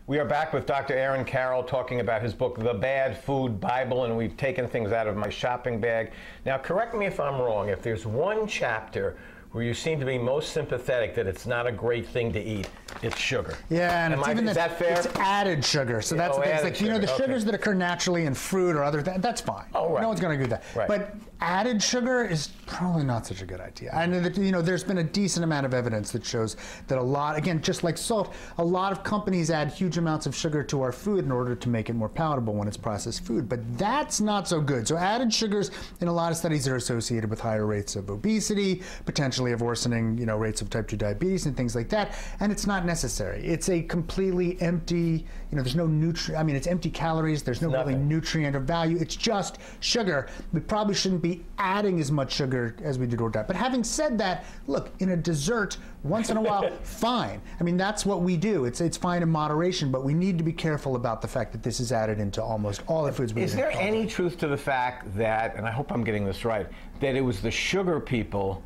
We are back with Dr. Aaron Carroll talking about his book, The Bad Food Bible, and we've taken things out of my shopping bag. Now, correct me if I'm wrong. If there's one chapter where you seem to be most sympathetic that it's not a great thing to eat, it's sugar. Yeah, and is that fair? It's added sugar. So that's the thing. It's like, you know, the sugars that occur naturally in fruit or other, that's fine. Oh, right. No one's going to agree with that. Right. But added sugar is probably not such a good idea. I know that, you know, there's been a decent amount of evidence that shows that a lot, again, just like salt, a lot of companies add huge amounts of sugar to our food in order to make it more palatable when it's processed food. But that's not so good. So added sugars, in a lot of studies, are associated with higher rates of obesity, potentially of worsening, you know, rates of type 2 diabetes and things like that. And it's not necessary. It's a completely empty, you know, there's no nutrient, I mean, it's empty calories. There's no really nutrient or value. It's just sugar. We probably shouldn't be adding as much sugar as we do to our diet. But having said that, look, in a dessert, once in a while, fine. I mean, that's what we do. It's fine in moderation, but we need to be careful about the fact that this is added into almost all the foods we eat. Is there any truth to the fact that, and I hope I'm getting this right, that it was the sugar people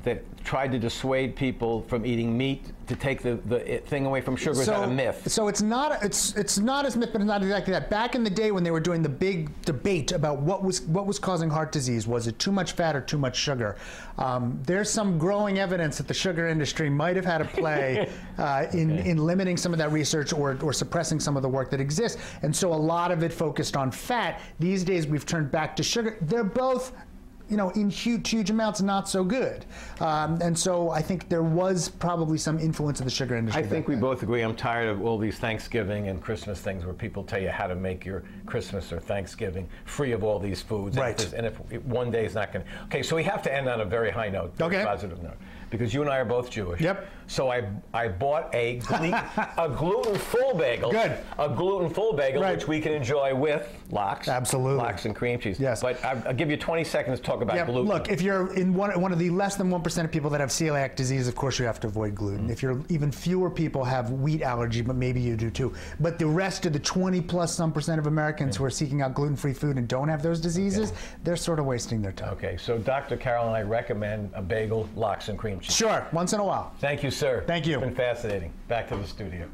that tried to dissuade people from eating meat to take the thing away from sugar? Is that a myth? So it's not as myth, but it's not exactly that. Back in the day when they were doing the big debate about what was causing heart disease, was it too much fat or too much sugar? There's some growing evidence that the sugar industry might have had a play in limiting some of that research or suppressing some of the work that exists. And so a lot of it focused on fat. These days we've turned back to sugar. They're both, you know, in huge amounts, not so good. And so I think there was probably some influence of the sugar industry. I think we both agree. I'm tired of all these Thanksgiving and Christmas things where people tell you how to make your Christmas or Thanksgiving free of all these foods. Right. And if one day is not going to... Okay, so we have to end on a very high note, very positive note, because you and I are both Jewish. Yep. So I bought a gluten-full bagel. Good. A gluten-full bagel, right, which we can enjoy with lox. Absolutely. Lox and cream cheese. Yes. But I'll give you 20 seconds to talk about gluten. Look, if you're in one of the less than 1% of people that have celiac disease, of course you have to avoid gluten. If you're even fewer people have wheat allergy, but maybe you do too. But the rest of the 20+% of Americans who are seeking out gluten-free food and don't have those diseases, they're sort of wasting their time. Okay, so Dr. Carroll and I recommend a bagel, lox, and cream cheese. Sure, once in a while. Thank you, sir. Thank you. It's been fascinating. Back to the studio.